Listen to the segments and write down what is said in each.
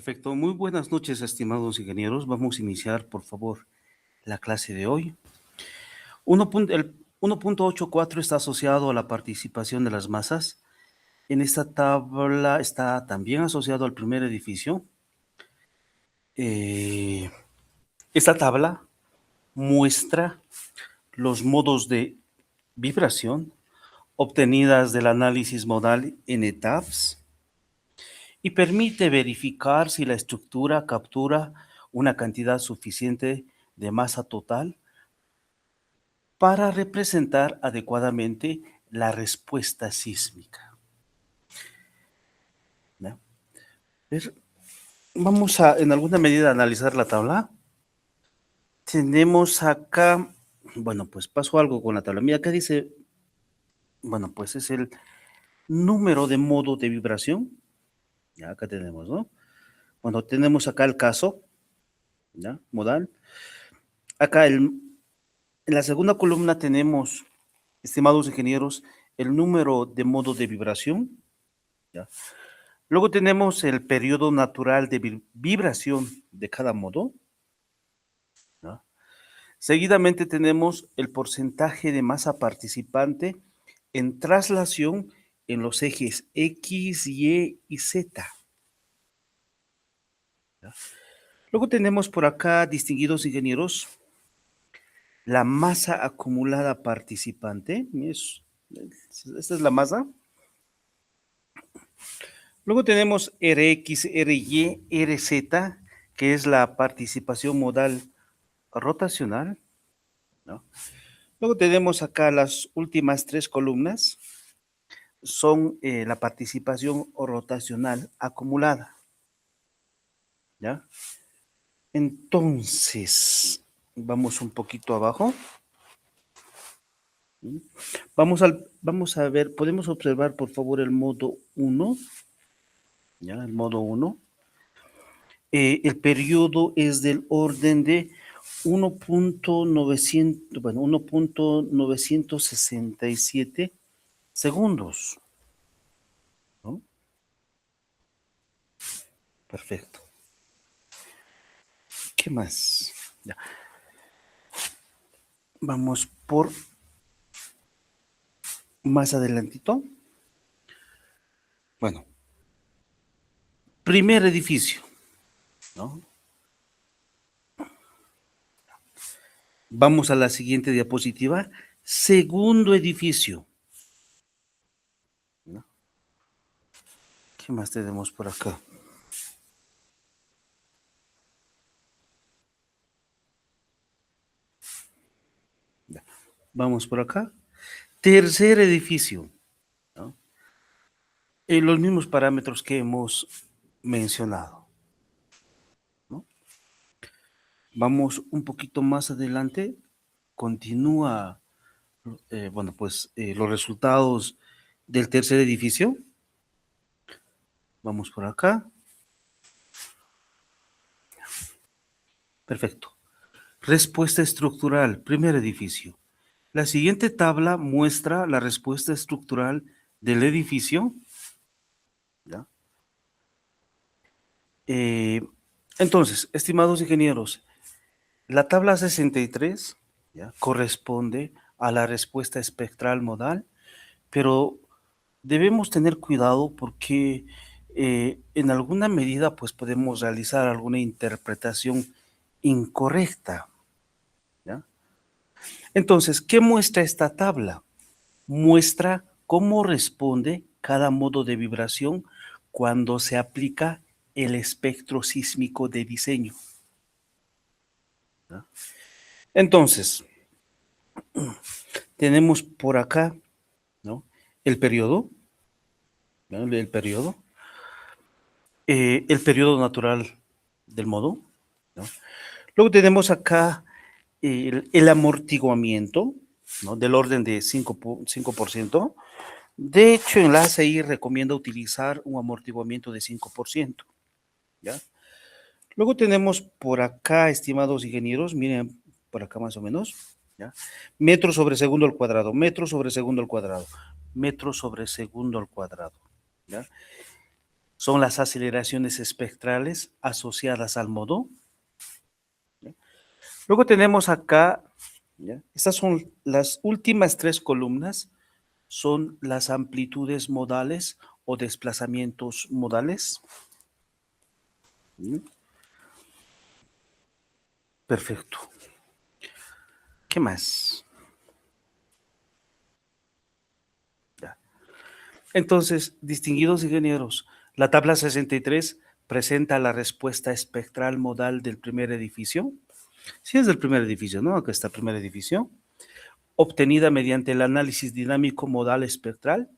Perfecto. Muy buenas noches, estimados ingenieros. Vamos a iniciar, por favor, la clase de hoy. El 1.84 está asociado a la participación de las masas. En esta tabla está también asociado al primer edificio. Esta tabla muestra los modos de vibración obtenidas del análisis modal en etapas y permite verificar si la estructura captura una cantidad suficiente de masa total para representar adecuadamente la respuesta sísmica. ¿No? Vamos a, en alguna medida, analizar la tabla. Tenemos acá, bueno, pues pasó algo con la tabla. Mira, acá dice, bueno, pues es el número de modo de vibración. Ya, acá tenemos, ¿no? Bueno, tenemos acá el caso, ¿ya? Modal. Acá en la segunda columna tenemos, estimados ingenieros, el número de modo de vibración, ¿ya? Luego tenemos el periodo natural de vibración de cada modo, ¿no? Seguidamente tenemos el porcentaje de masa participante en traslación en los ejes X, Y y Z. ¿Ya? Luego tenemos por acá, distinguidos ingenieros, la masa acumulada participante. Esta es la masa. Luego tenemos Rx, Ry, Rz, que es la participación modal rotacional, ¿no? Luego tenemos acá las últimas tres columnas, son la participación rotacional acumulada, ¿ya? Entonces, vamos un poquito abajo. Vamos a ver, podemos observar por favor el modo 1, ¿ya? El modo 1. El periodo es del orden de 1.967 segundos, ¿no? Perfecto. ¿Qué más? Ya. Vamos por más adelantito. Bueno, primer edificio, ¿no? Vamos a la siguiente diapositiva. Segundo edificio, ¿no? ¿Qué más tenemos por acá? Ya. Vamos por acá. Tercer edificio, ¿no? Los mismos parámetros que hemos mencionado, ¿no? Vamos un poquito más adelante. Continúa, bueno, pues los resultados del tercer edificio. Vamos por acá. Perfecto. Respuesta estructural, primer edificio. La siguiente tabla muestra la respuesta estructural del edificio, ¿ya? Entonces, estimados ingenieros, la tabla 63, ¿ya?, corresponde a la respuesta espectral modal, pero debemos tener cuidado porque en alguna medida pues podemos realizar alguna interpretación incorrecta, ¿ya? Entonces, ¿qué muestra esta tabla? Muestra cómo responde cada modo de vibración cuando se aplica el espectro sísmico de diseño, ¿no? Entonces, tenemos por acá, ¿no?, el periodo, ¿no?, el periodo natural del modo, ¿no? Luego tenemos acá el amortiguamiento, ¿no?, del orden de 5%. De hecho, en la ACI recomienda utilizar un amortiguamiento de 5%, ¿ya? Luego tenemos por acá, estimados ingenieros, miren por acá más o menos, ¿ya?, metro sobre segundo al cuadrado, metro sobre segundo al cuadrado, metro sobre segundo al cuadrado, ¿ya? son las aceleraciones espectrales asociadas al modo. ¿Ya? Luego tenemos acá, ¿ya? Estas son las últimas tres columnas, son las amplitudes modales o desplazamientos modales. ¿Mm? Perfecto. ¿Qué más? Ya. Entonces, distinguidos ingenieros, la tabla 63 presenta la respuesta espectral modal del primer edificio. Sí, es del primer edificio, ¿no? Acá está el primer edificio. Obtenida mediante el análisis dinámico modal espectral.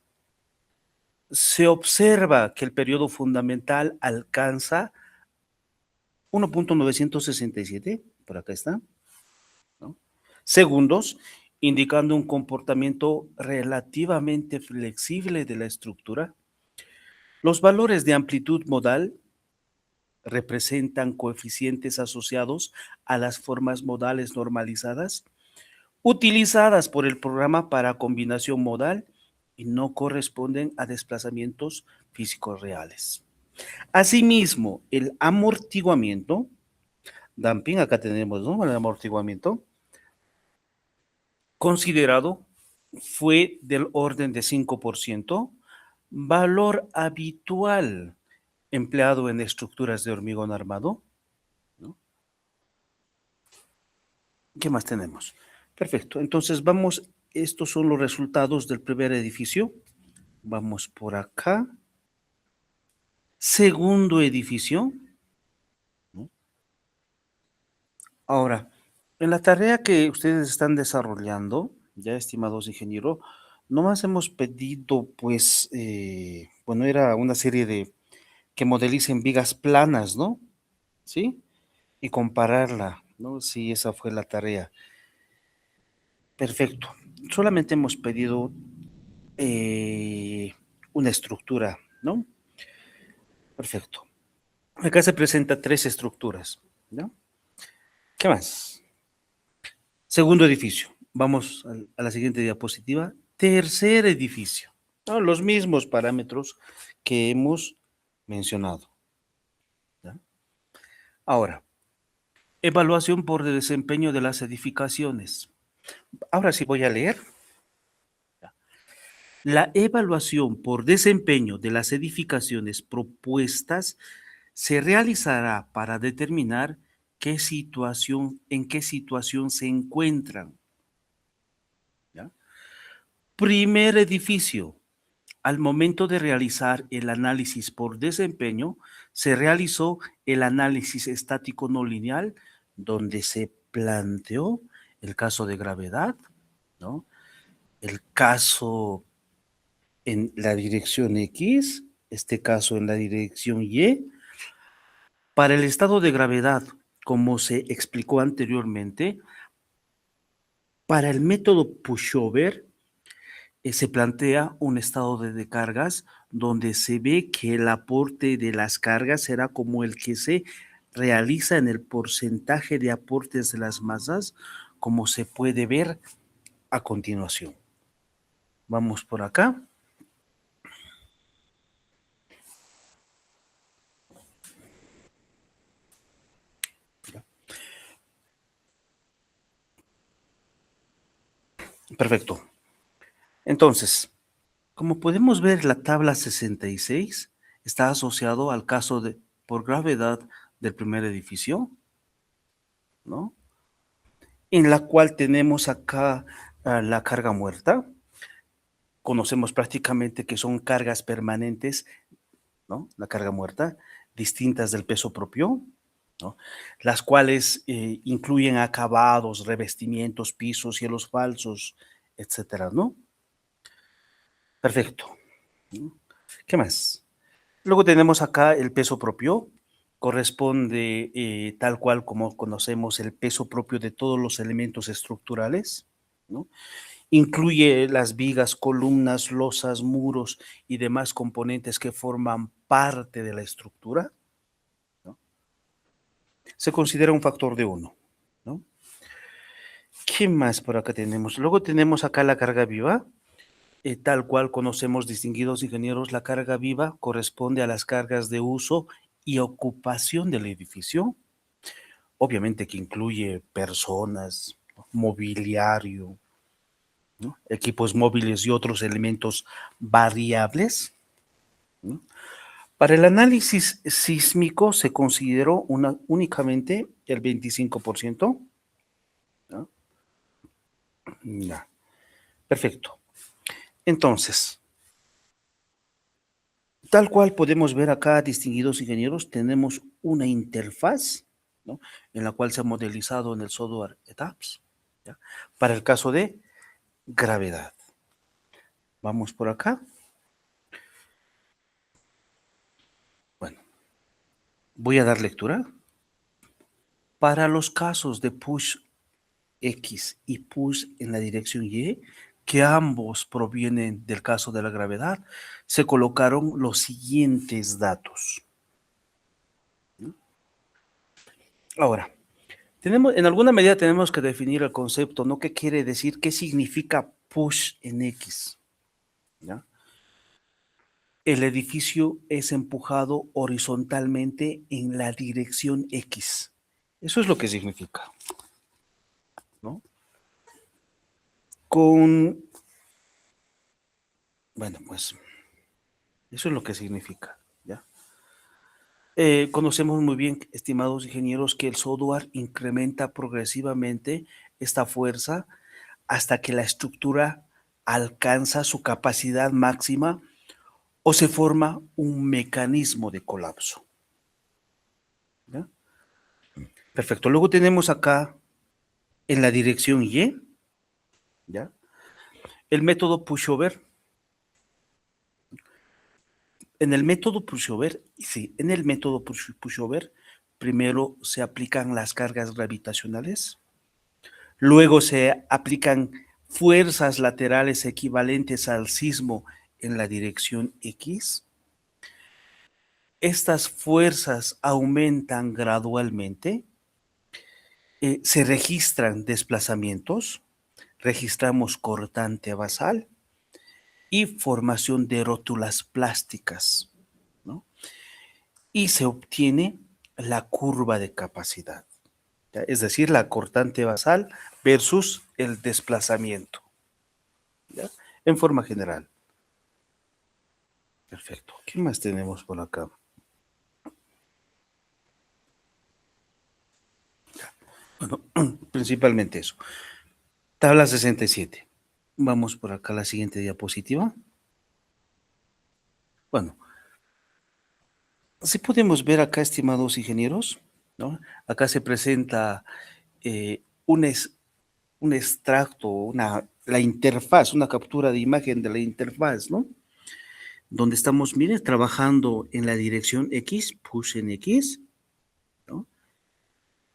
Se observa que el periodo fundamental alcanza 1.967, por acá está, ¿no? Segundos, indicando un comportamiento relativamente flexible de la estructura. Los valores de amplitud modal representan coeficientes asociados a las formas modales normalizadas utilizadas por el programa para combinación modal y no corresponden a desplazamientos físicos reales. Asimismo, el amortiguamiento, damping, acá tenemos, ¿no? El amortiguamiento considerado fue del orden de 5%, valor habitual empleado en estructuras de hormigón armado, ¿no? ¿Qué más tenemos? Perfecto, entonces vamos, estos son los resultados del primer edificio. Vamos por acá. Segundo edificio, ¿no? Ahora, en la tarea que ustedes están desarrollando, ya estimados ingenieros, nomás hemos pedido, pues, bueno, era una serie de que modelicen vigas planas, ¿no? ¿Sí? Y compararla, ¿no? Sí, esa fue la tarea. Perfecto. Solamente hemos pedido una estructura, ¿no? Perfecto. Acá se presenta tres estructuras, ¿no? ¿Qué más? Segundo edificio. Vamos a la siguiente diapositiva. Tercer edificio. ¿No? Los mismos parámetros que hemos mencionado. ¿Ya? Ahora, evaluación por desempeño de las edificaciones. Ahora sí voy a leer. La evaluación por desempeño de las edificaciones propuestas se realizará para determinar en qué situación se encuentran. ¿Ya? Primer edificio. Al momento de realizar el análisis por desempeño, se realizó el análisis estático no lineal, donde se planteó el caso de gravedad, ¿no? El caso en la dirección X, este caso en la dirección Y. Para el estado de gravedad, como se explicó anteriormente, para el método pushover, se plantea un estado de cargas donde se ve que el aporte de las cargas será como el que se realiza en el porcentaje de aportes de las masas, como se puede ver a continuación. Vamos por acá. Perfecto. Entonces, como podemos ver, la tabla 66 está asociado al caso de por gravedad del primer edificio, ¿no? En la cual tenemos acá la carga muerta. Conocemos prácticamente que son cargas permanentes, ¿no? La carga muerta, distintas del peso propio, ¿no? Las cuales incluyen acabados, revestimientos, pisos, cielos falsos, etcétera, ¿no? Perfecto. ¿Qué más? Luego tenemos acá el peso propio, corresponde tal cual como conocemos el peso propio de todos los elementos estructurales, ¿no? Incluye las vigas, columnas, losas, muros y demás componentes que forman parte de la estructura, ¿no? Se considera un factor de 1, ¿no? ¿Qué más por acá tenemos? Luego tenemos acá la carga viva. Tal cual conocemos, distinguidos ingenieros, la carga viva corresponde a las cargas de uso y ocupación del edificio, obviamente que incluye personas, mobiliario, ¿no? Equipos móviles y otros elementos variables, ¿no? Para el análisis sísmico se consideró únicamente el 25%. ¿No? Ya, perfecto. Entonces, tal cual podemos ver acá, distinguidos ingenieros, tenemos una interfaz, ¿no? En la cual se ha modelizado en el software ETAPS, ¿ya? Para el caso de gravedad. Vamos por acá. Bueno, voy a dar lectura. Para los casos de push X y push en la dirección Y, que ambos provienen del caso de la gravedad, se colocaron los siguientes datos. Ahora, en alguna medida tenemos que definir el concepto, ¿no? ¿Qué quiere decir? ¿Qué significa push en X? ¿Ya? El edificio es empujado horizontalmente en la dirección X. Eso es lo que significa, ¿no? Bueno, pues eso es lo que significa, ¿ya? Conocemos muy bien, estimados ingenieros, que el software incrementa progresivamente esta fuerza hasta que la estructura alcanza su capacidad máxima o se forma un mecanismo de colapso, ¿ya? Perfecto. Luego tenemos acá en la dirección Y, ¿ya? El método pushover. En el método pushover, sí, en el método pushover, primero se aplican las cargas gravitacionales, luego se aplican fuerzas laterales equivalentes al sismo en la dirección X. Estas fuerzas aumentan gradualmente, se registran desplazamientos, registramos cortante basal y formación de rótulas plásticas, ¿no? Y se obtiene la curva de capacidad, ¿ya? Es decir, la cortante basal versus el desplazamiento, ¿ya? En forma general. Perfecto. ¿Qué más tenemos por acá? Bueno, principalmente eso. Tabla 67. Vamos por acá a la siguiente diapositiva. Bueno, si podemos ver acá, estimados ingenieros, ¿no? Acá se presenta un extracto, la interfaz, una captura de imagen de la interfaz, ¿no? Donde estamos, miren, trabajando en la dirección X, push en X, ¿no?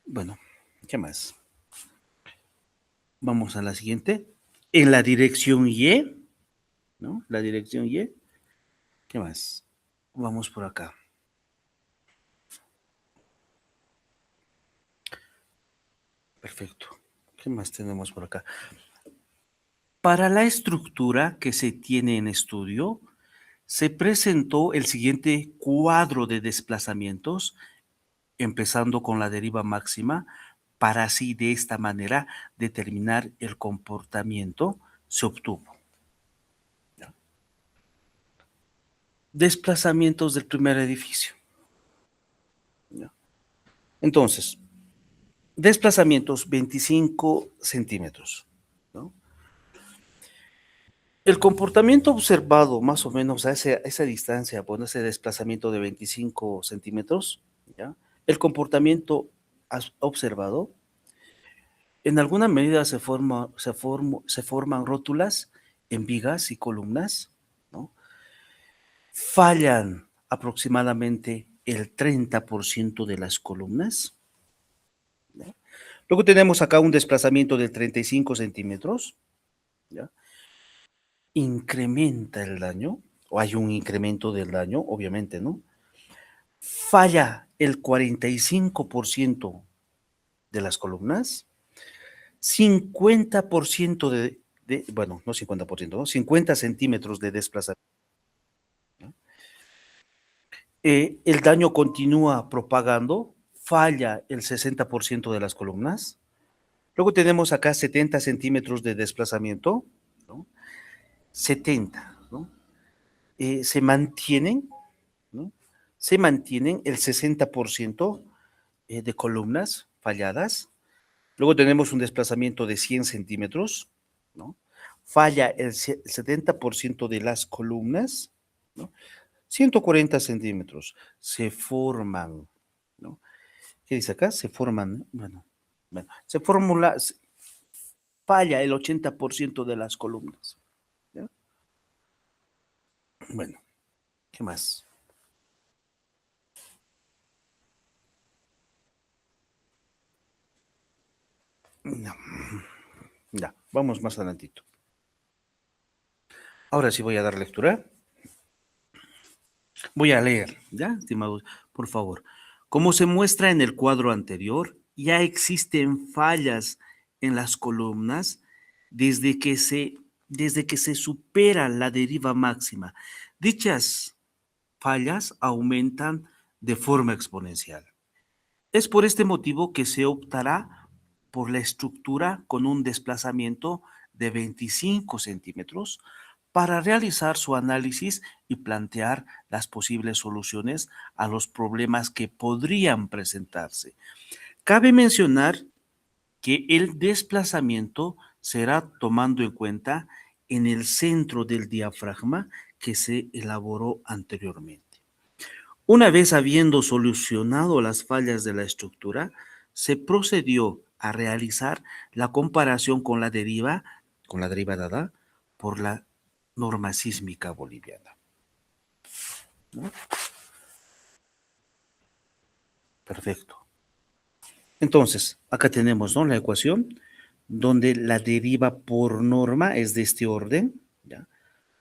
Bueno, ¿qué más? Vamos a la siguiente. En la dirección Y, ¿no? La dirección Y. ¿Qué más? Vamos por acá. Perfecto. ¿Qué más tenemos por acá? Para la estructura que se tiene en estudio, se presentó el siguiente cuadro de desplazamientos, empezando con la deriva máxima, para así de esta manera determinar el comportamiento. Se obtuvo. ¿Ya? Desplazamientos del primer edificio. ¿Ya? Entonces, desplazamientos 25 centímetros. ¿No? El comportamiento observado más o menos a esa distancia, bueno, ese desplazamiento de 25 centímetros, ¿ya? El comportamiento observado, en alguna medida se forman rótulas en vigas y columnas, ¿no? Fallan aproximadamente el 30% de las columnas, ¿ya? Luego tenemos acá un desplazamiento de 35 centímetros, ¿ya? Incrementa el daño, o hay un incremento del daño, obviamente, ¿no? Falla el 45% de las columnas, 50% de bueno, no 50%, ¿no? 50 centímetros de desplazamiento. El daño continúa propagando, falla el 60% de las columnas. Luego tenemos acá 70 centímetros de desplazamiento, ¿no? 70, ¿no? Se mantienen, ¿no? Se mantienen el 60% de columnas falladas. Luego tenemos un desplazamiento de 100 centímetros, ¿no? Falla el 70% de las columnas, ¿no? 140 centímetros se forman, ¿no? ¿Qué dice acá? Se forman, bueno, se formula, falla el 80% de las columnas, ¿ya? Bueno, ¿qué más? No, ya, vamos más adelantito. Ahora sí voy a dar lectura. Voy a leer, ¿ya, estimados? Por favor. Como se muestra en el cuadro anterior, ya existen fallas en las columnas desde que se supera la deriva máxima. Dichas fallas aumentan de forma exponencial. Es por este motivo que se optará por la estructura con un desplazamiento de 25 centímetros para realizar su análisis y plantear las posibles soluciones a los problemas que podrían presentarse. Cabe mencionar que el desplazamiento será tomando en cuenta en el centro del diafragma que se elaboró anteriormente. Una vez habiendo solucionado las fallas de la estructura, se procedió a realizar la comparación con la deriva dada por la norma sísmica boliviana, ¿no? Perfecto. Entonces, acá tenemos, ¿no?, la ecuación donde la deriva por norma es de este orden, ¿ya?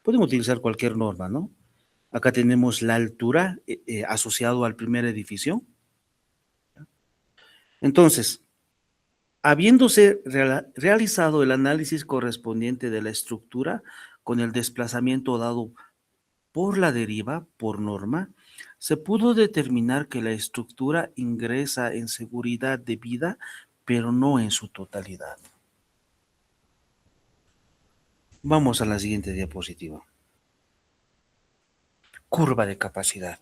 Podemos utilizar cualquier norma, ¿no? Acá tenemos la altura asociado al primer edificio. Entonces, habiéndose realizado el análisis correspondiente de la estructura con el desplazamiento dado por la deriva, por norma, se pudo determinar que la estructura ingresa en seguridad debida, pero no en su totalidad. Vamos a la siguiente diapositiva. Curva de capacidad.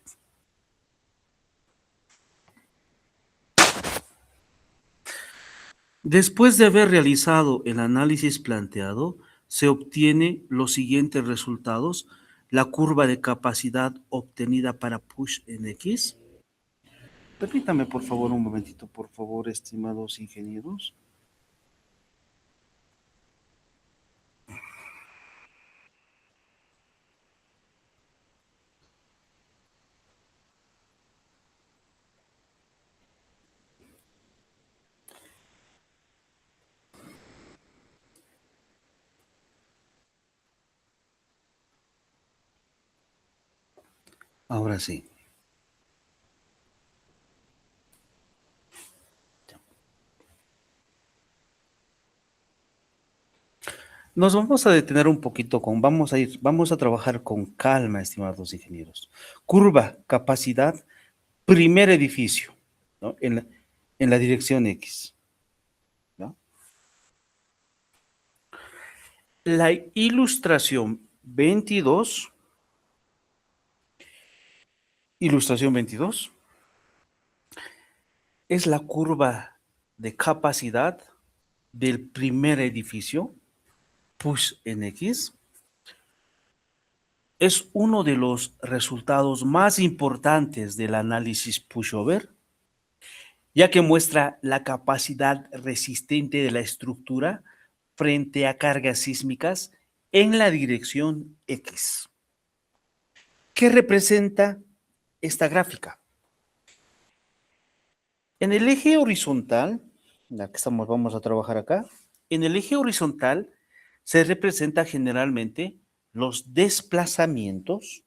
Después de haber realizado el análisis planteado, se obtiene los siguientes resultados. La curva de capacidad obtenida para push en X. Permítame, por favor, un momentito, por favor, estimados ingenieros. Ahora sí. Nos vamos a detener un poquito vamos a trabajar con calma, estimados ingenieros. Curva, capacidad, primer edificio, ¿no? En la dirección X, ¿no? La ilustración 22 es la curva de capacidad del primer edificio, push en X. Es uno de los resultados más importantes del análisis pushover, ya que muestra la capacidad resistente de la estructura frente a cargas sísmicas en la dirección X. ¿Qué representa esta gráfica? En el eje horizontal, la que vamos a trabajar acá, en el eje horizontal se representa generalmente los desplazamientos,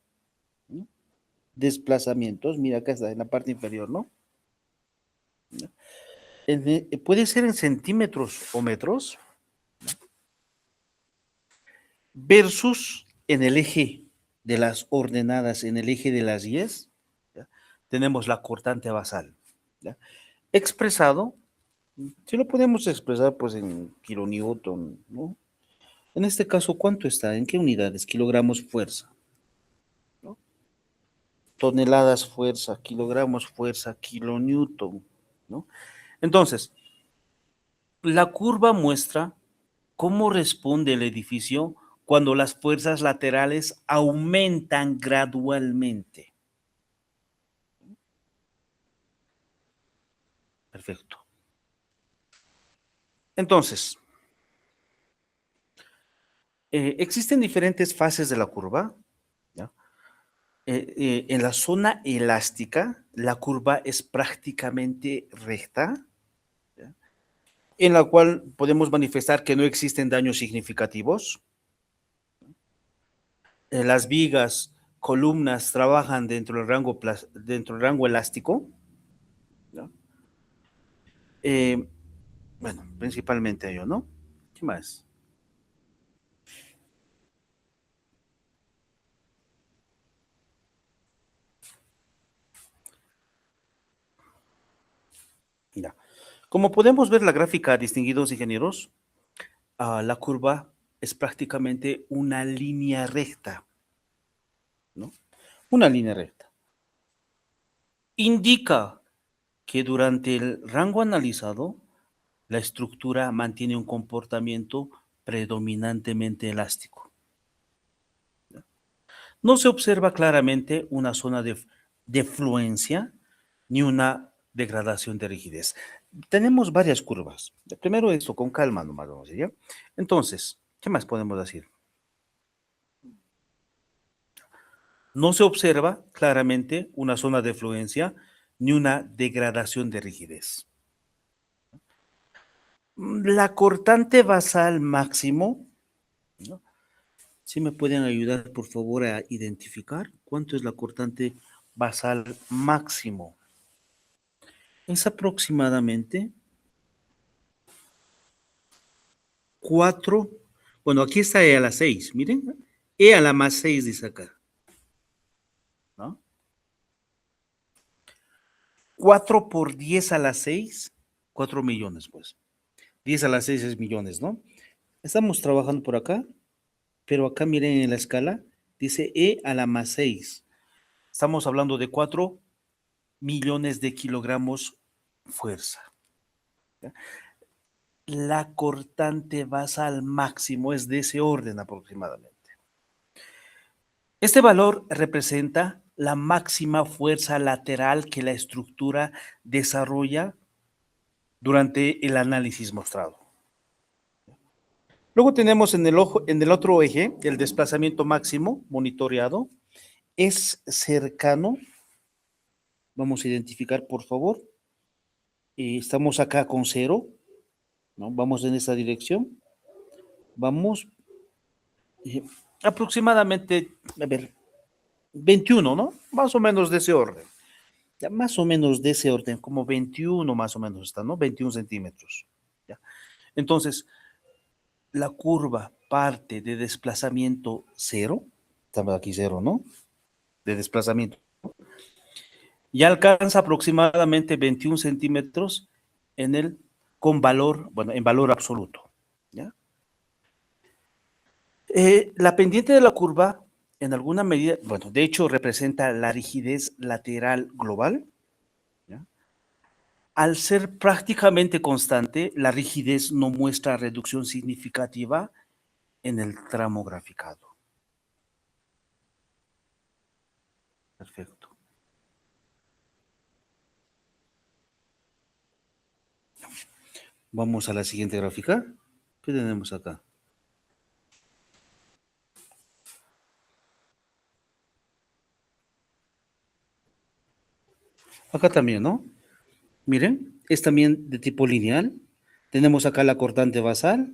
¿no? Desplazamientos, mira acá está en la parte inferior, ¿no? Puede ser en centímetros o metros, versus en el eje de las ordenadas, en el eje de las Y's, ¿ya? Tenemos la cortante basal, ¿ya? Expresado, si lo podemos expresar pues en kilonewton, ¿no? En este caso, ¿cuánto está? ¿En qué unidades? Kilogramos fuerza, ¿no? Toneladas fuerza, kilogramos fuerza, kilonewton, ¿no? Entonces, la curva muestra cómo responde el edificio cuando las fuerzas laterales aumentan gradualmente. Perfecto. Entonces, existen diferentes fases de la curva, ¿ya? En la zona elástica, la curva es prácticamente recta, ¿ya? En la cual podemos manifestar que no existen daños significativos. Las vigas, columnas trabajan dentro del rango elástico, ¿no? Eh, bueno, principalmente ello, ¿no? ¿Qué más? Ya. Como podemos ver la gráfica, distinguidos ingenieros, la curva es prácticamente una línea recta, ¿no? Una línea recta. Indica que durante el rango analizado, la estructura mantiene un comportamiento predominantemente elástico. No se observa claramente una zona de fluencia ni una degradación de rigidez. Tenemos varias curvas. Primero esto, con calma nomás vamos a decir, ¿ya? Entonces, ¿qué más podemos decir? No se observa claramente una zona de fluencia ni una degradación de rigidez. La cortante basal máximo, ¿no? ¿Sí me pueden ayudar, por favor, a identificar cuánto es la cortante basal máximo? Es aproximadamente 4. Bueno, aquí está E a la 6, miren. E a la más 6 dice acá, ¿no? 4 por 10 a la 6, 4 millones, pues. 10 a la 6 es millones, ¿no? Estamos trabajando por acá, pero acá miren en la escala, dice E a la más 6. Estamos hablando de 4 millones de kilogramos fuerza, ¿ya? La cortante basal máximo es de ese orden aproximadamente. Este valor representa la máxima fuerza lateral que la estructura desarrolla durante el análisis mostrado. Luego tenemos en el otro eje el desplazamiento máximo monitoreado. Es cercano. Vamos a identificar, por favor. Estamos acá con 0, ¿no? Vamos en esta dirección. Vamos eh, aproximadamente, a ver, 21, ¿no? Más o menos de ese orden. Ya más o menos de ese orden, como 21 más o menos está, ¿no? 21 centímetros. ¿Ya? Entonces, la curva parte de desplazamiento 0, estamos aquí 0, ¿no? De desplazamiento. Y alcanza aproximadamente 21 centímetros con valor, bueno, en valor absoluto. ¿Ya? La pendiente de la curva, en alguna medida, bueno, de hecho representa la rigidez lateral global. ¿Ya? Al ser prácticamente constante, la rigidez no muestra reducción significativa en el tramo graficado. Perfecto. Vamos a la siguiente gráfica. ¿Qué tenemos acá? Acá también, ¿no? Miren, es también de tipo lineal. Tenemos acá la cortante basal,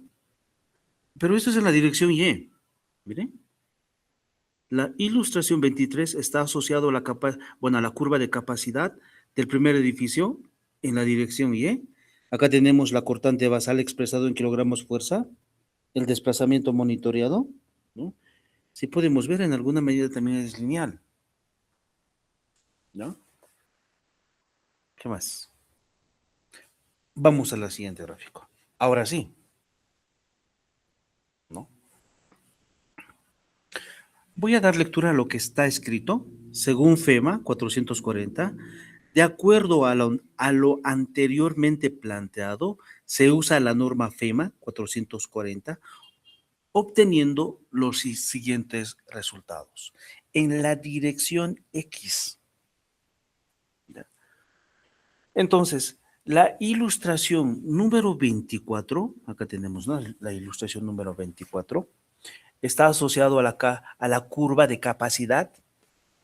pero esto es en la dirección Y. Miren, la ilustración 23 está asociado a a la curva de capacidad del primer edificio en la dirección Y. Acá tenemos la cortante basal expresado en kilogramos fuerza, el desplazamiento monitoreado. ¿no? Si podemos ver, en alguna medida también es lineal, ¿no? ¿Qué más? Vamos a la siguiente gráfico. Ahora sí, ¿no? Voy a dar lectura a lo que está escrito, según FEMA 440. De acuerdo a lo anteriormente planteado, se usa la norma FEMA 440, obteniendo los siguientes resultados. En la dirección X. Entonces, la ilustración número 24, acá tenemos, ¿no?, la ilustración número 24, está asociado a la curva de capacidad,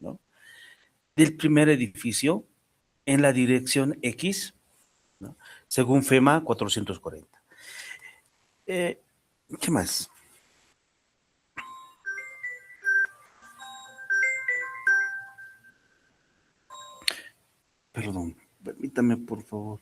¿no?, del primer edificio en la dirección X, ¿no?, según FEMA 440. Eh, ¿Qué más? Perdón, permítame, por favor.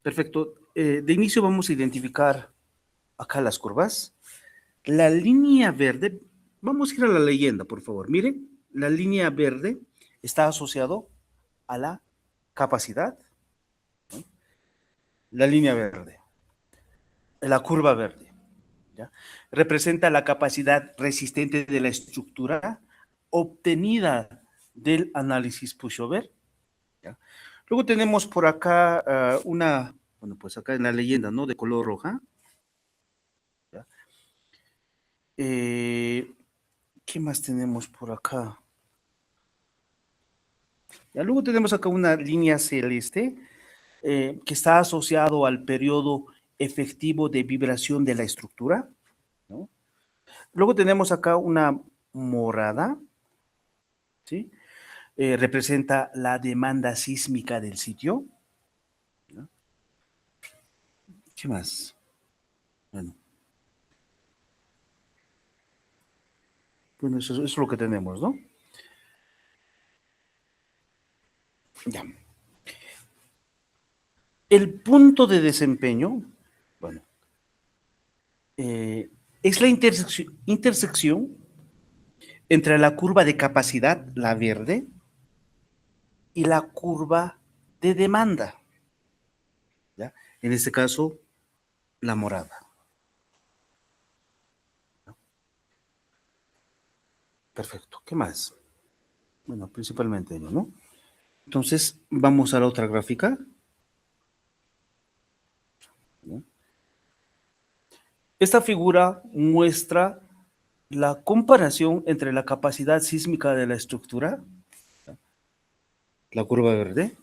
Perfecto. De inicio vamos a identificar acá las curvas. La línea verde, vamos a ir a la leyenda, por favor. Miren, la línea verde está asociado a la capacidad, ¿no? La línea verde, la curva verde, ¿ya?, representa la capacidad resistente de la estructura obtenida del análisis pushover, ¿ya? Luego tenemos por acá bueno, pues acá en la leyenda, ¿no?, de color roja, ¿ya? Eh, ¿Qué más tenemos por acá? Ya, luego tenemos acá una línea celeste, que está asociado al periodo efectivo de vibración de la estructura, ¿no? Luego tenemos acá una morada, ¿sí? Representa la demanda sísmica del sitio, ¿no? ¿Qué más? Bueno, bueno, eso es lo que tenemos, ¿no? Ya. El punto de desempeño, bueno, es la intersección entre la curva de capacidad, la verde, y la curva de demanda, ¿ya? En este caso, la morada. Perfecto. ¿Qué más? Bueno, principalmente ello, ¿no? Entonces, vamos a la otra gráfica, ¿no? Esta figura muestra la comparación entre la capacidad sísmica de la estructura, la curva verde,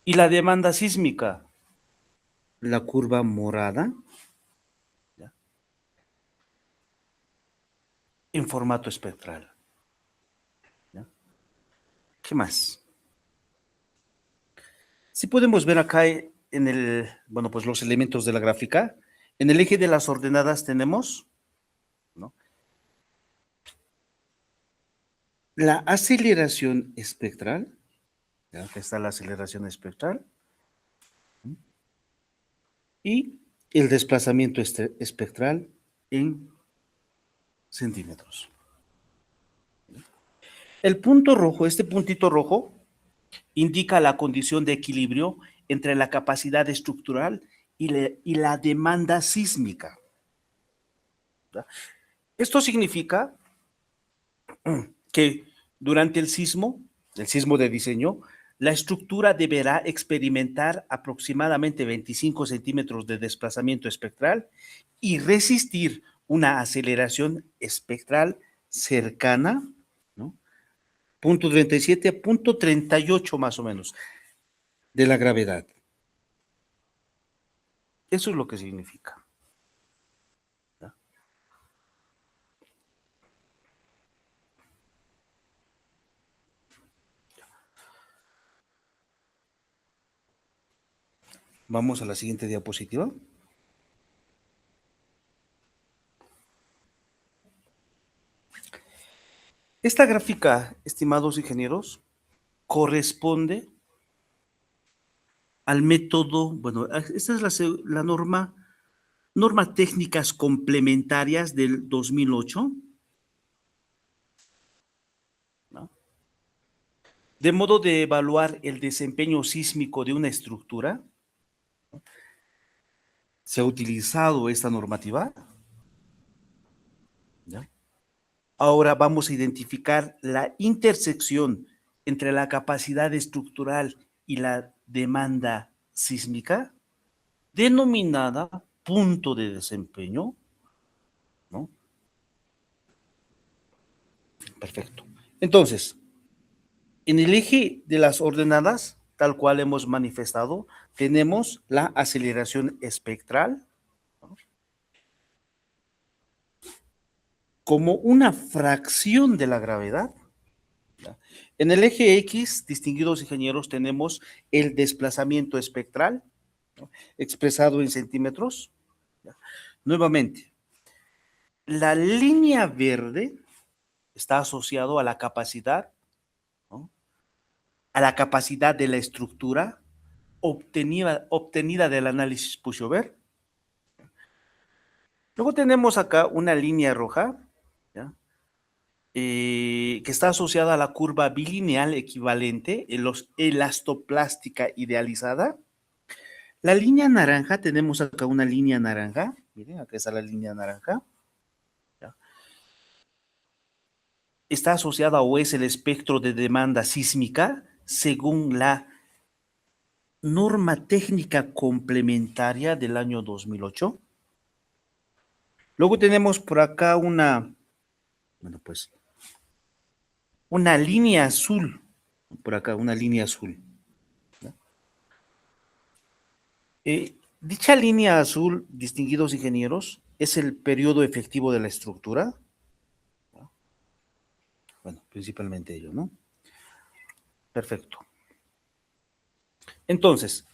y la demanda sísmica, la curva morada, ¿ya?, en formato espectral, ¿ya? ¿Qué más? Si podemos ver acá bueno, pues los elementos de la gráfica. En el eje de las ordenadas tenemos, ¿no?, la aceleración espectral, ¿ya?, acá está la aceleración espectral. y el desplazamiento espectral en centímetros. El punto rojo, este puntito rojo, indica la condición de equilibrio entre la capacidad estructural y la demanda sísmica. ¿Verdad? Esto significa que durante el sismo de diseño, la estructura deberá experimentar aproximadamente 25 centímetros de desplazamiento espectral y resistir una aceleración espectral cercana, ¿no? Punto 37 a punto 38 más o menos de la gravedad. Eso es lo que significa. ¿No? Vamos a la siguiente diapositiva. Esta gráfica, estimados ingenieros, corresponde al método, bueno, esta es la norma técnicas complementarias del 2008, ¿no? De modo de evaluar el desempeño sísmico de una estructura. Se ha utilizado esta normativa, ¿ya? Ahora vamos a identificar la intersección entre la capacidad estructural y la demanda sísmica, denominada punto de desempeño, ¿no? Perfecto. Entonces, en el eje de las ordenadas, tal cual hemos manifestado, tenemos la aceleración espectral, ¿no?, como una fracción de la gravedad. ¿Ya? En el eje X, distinguidos ingenieros, tenemos el desplazamiento espectral, ¿no?, expresado en centímetros. ¿Ya? Nuevamente, la línea verde está asociado a la capacidad, ¿no?, a la capacidad de la estructura obtenida del análisis pushover. Luego tenemos acá una línea roja, ¿ya?, que está asociada a la curva bilineal equivalente, elastoplástica idealizada. La línea naranja, tenemos acá una línea naranja, miren, acá está la línea naranja, ¿ya?, está asociada o es el espectro de demanda sísmica según la norma técnica complementaria del año 2008. Luego tenemos por acá bueno, pues, una línea azul, por acá, una línea azul. ¿No? Dicha línea azul, distinguidos ingenieros, es el periodo efectivo de la estructura. ¿No? Bueno, principalmente ello, ¿no? Perfecto. Entonces,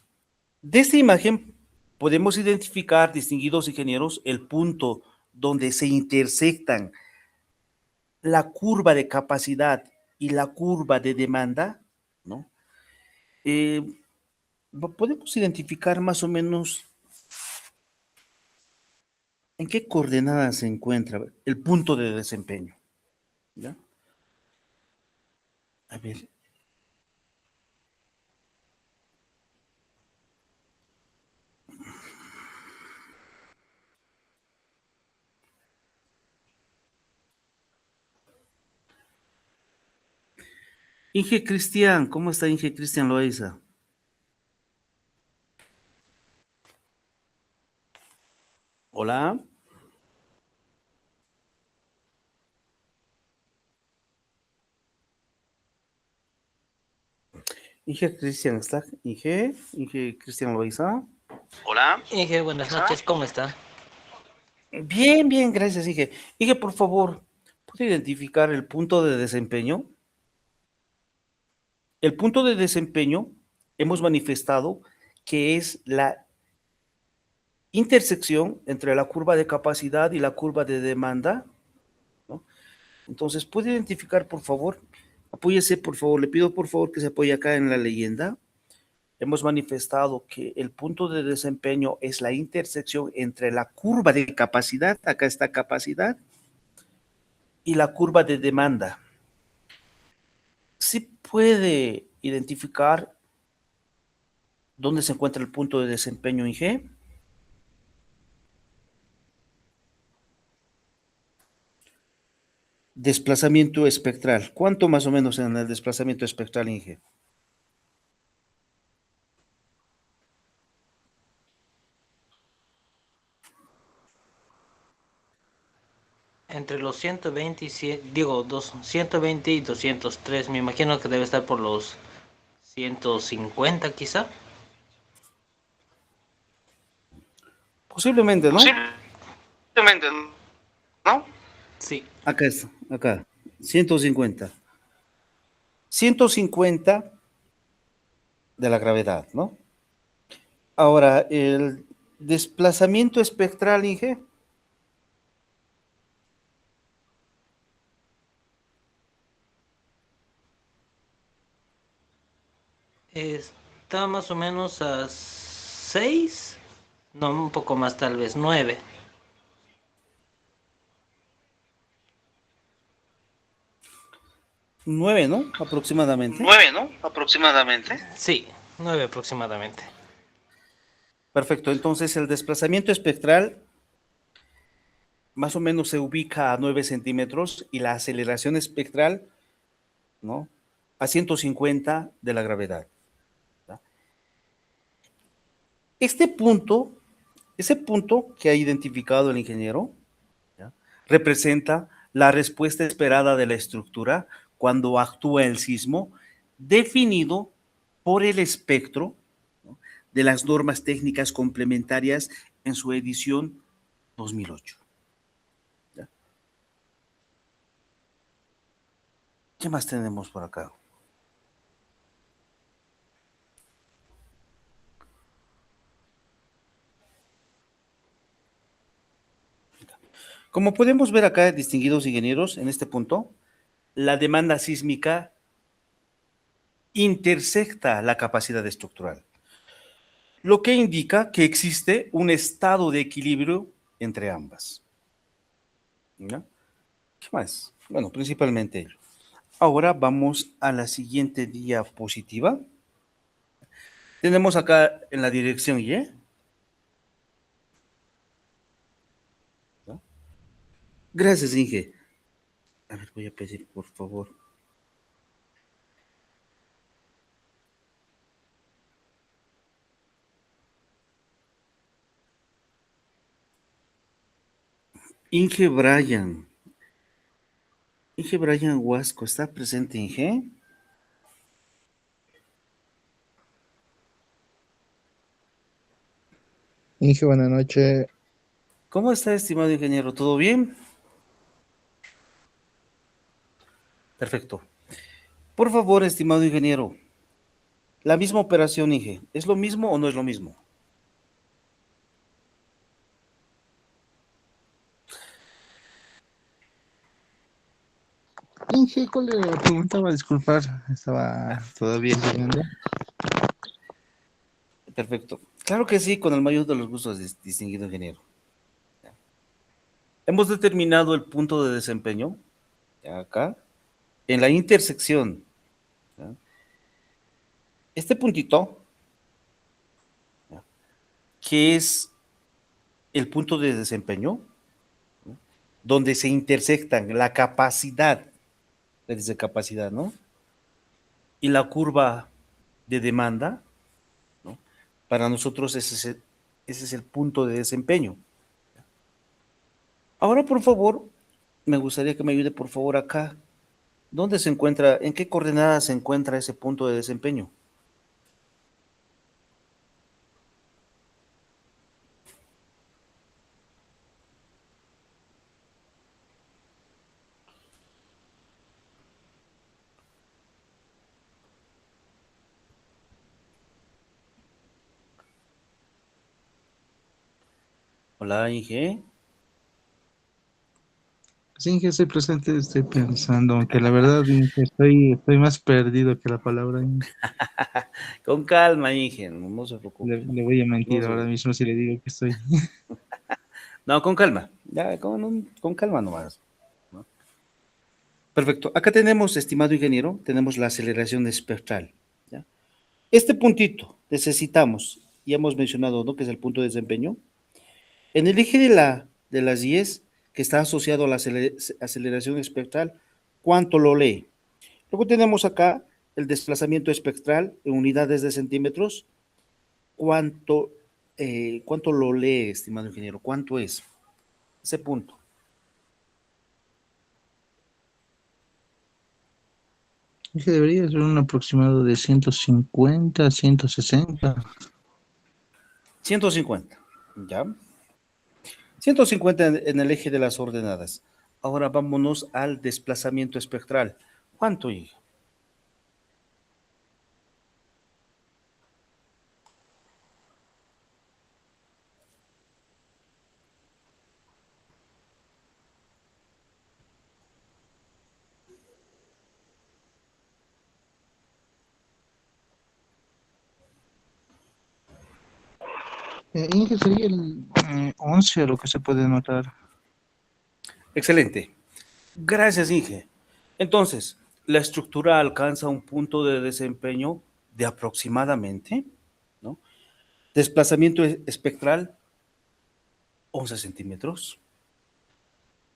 de esta imagen podemos identificar, distinguidos ingenieros, el punto donde se intersectan la curva de capacidad y la curva de demanda, ¿no? Eh, Podemos identificar más o menos en qué coordenada se encuentra el punto de desempeño, ¿ya? A ver. Inge Cristian, ¿cómo está Inge Cristian Loaiza? Hola. Inge Cristian, ¿está? Inge Cristian Loaiza. Hola. Inge, buenas noches, ¿cómo está? Bien, bien, gracias, Inge. Inge, por favor, ¿puede identificar el punto de desempeño? El punto de desempeño hemos manifestado que es la intersección entre la curva de capacidad y la curva de demanda, ¿no? Entonces, ¿puede identificar, por favor? Apóyese, por favor, le pido por favor que se apoye acá en la leyenda. hemos manifestado que el punto de desempeño es la intersección entre la curva de capacidad, acá está capacidad, y la curva de demanda. ¿Sí puede identificar dónde se encuentra el punto de desempeño en G? Desplazamiento espectral. ¿Cuánto más o menos en el desplazamiento espectral en G? Entre los 120 y 120 y 203. Me imagino que debe estar por los 150 quizá. Posiblemente, ¿no? Posiblemente, ¿no? Sí. Acá está, acá. 150. 150 de la gravedad, ¿no? Ahora, el desplazamiento espectral, Inge, Está más o menos a 6. No, un poco más, tal vez 9. 9, ¿no? Aproximadamente. 9, ¿no? Aproximadamente. Sí, 9 aproximadamente. Perfecto, entonces el desplazamiento espectral más o menos se ubica a 9 centímetros y la aceleración espectral, ¿no? A 150 de la gravedad. ¿Ya? Este punto, ese punto que ha identificado el ingeniero, ¿ya? Representa la respuesta esperada de la estructura cuando actúa el sismo, definido por el espectro, ¿no? De las normas técnicas complementarias en su edición 2008. ¿Ya? ¿Qué más tenemos por acá? Como podemos ver acá, distinguidos ingenieros, en este punto, la demanda sísmica intersecta la capacidad estructural, lo que indica que existe un estado de equilibrio entre ambas. ¿Ya? ¿Qué más? Bueno, principalmente ello. Ahora vamos a la siguiente diapositiva. Tenemos acá en la dirección Y. ¿Ya? Gracias, Inge. A ver, voy a pedir, por favor. Inge Bryan. Inge Bryan Huasco, ¿está presente, Inge? Inge, buenas noches. ¿Cómo está, estimado ingeniero? ¿Todo bien? Perfecto. Por favor, estimado ingeniero, la misma operación, Inge, ¿es lo mismo o no es lo mismo? Inge, ¿cuál era la pregunta? Va a disculpar, estaba todavía llegando. Perfecto. Claro que sí, con el mayor de los gustos, distinguido ingeniero. Hemos determinado el punto de desempeño, ya acá, en la intersección. ¿Ya? Este puntito, ¿ya? Que es el punto de desempeño, ¿no? Donde se intersectan la capacidad, desde capacidad, ¿no? Y la curva de demanda, ¿no? Para nosotros ese es el punto de desempeño. Ahora, por favor, me gustaría que me ayude, por favor, acá. ¿Dónde se encuentra, en qué coordenada se encuentra ese punto de desempeño? Hola, Inge. Sí, que estoy presente, estoy pensando, aunque la verdad estoy más perdido que la palabra. Con calma, Inge, no se Le, preocupe. le voy a No mentir se ahora preocupe. mismo si le digo que estoy. No, con calma. Ya, con calma nomás. ¿No? Perfecto. Acá tenemos, estimado ingeniero, tenemos la aceleración espectral. ¿Ya? Este puntito necesitamos, ya hemos mencionado, ¿no? Que es el punto de desempeño. En el eje de las 10, que está asociado a la aceleración espectral, ¿cuánto lo lee? Luego tenemos acá el desplazamiento espectral en unidades de centímetros. ¿Cuánto, cuánto lo lee, estimado ingeniero? ¿Cuánto es ese punto? Dije, debería ser un aproximado de 150, 160. 150, ¿ya? 150 en el eje de las ordenadas. Ahora vámonos al desplazamiento espectral. ¿Cuánto, hijo? Inge, sería el 11 lo que se puede notar. Excelente. Gracias, Inge. Entonces, la estructura alcanza un punto de desempeño de aproximadamente, ¿no? Desplazamiento espectral, 11 centímetros.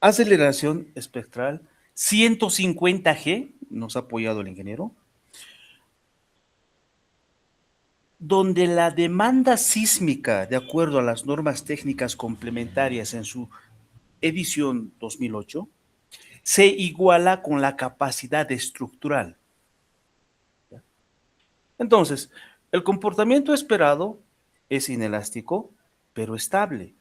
Aceleración espectral, 150 G, nos ha apoyado el ingeniero, donde la demanda sísmica, de acuerdo a las normas técnicas complementarias en su edición 2008, se iguala con la capacidad estructural. Entonces, el comportamiento esperado es inelástico, pero estable,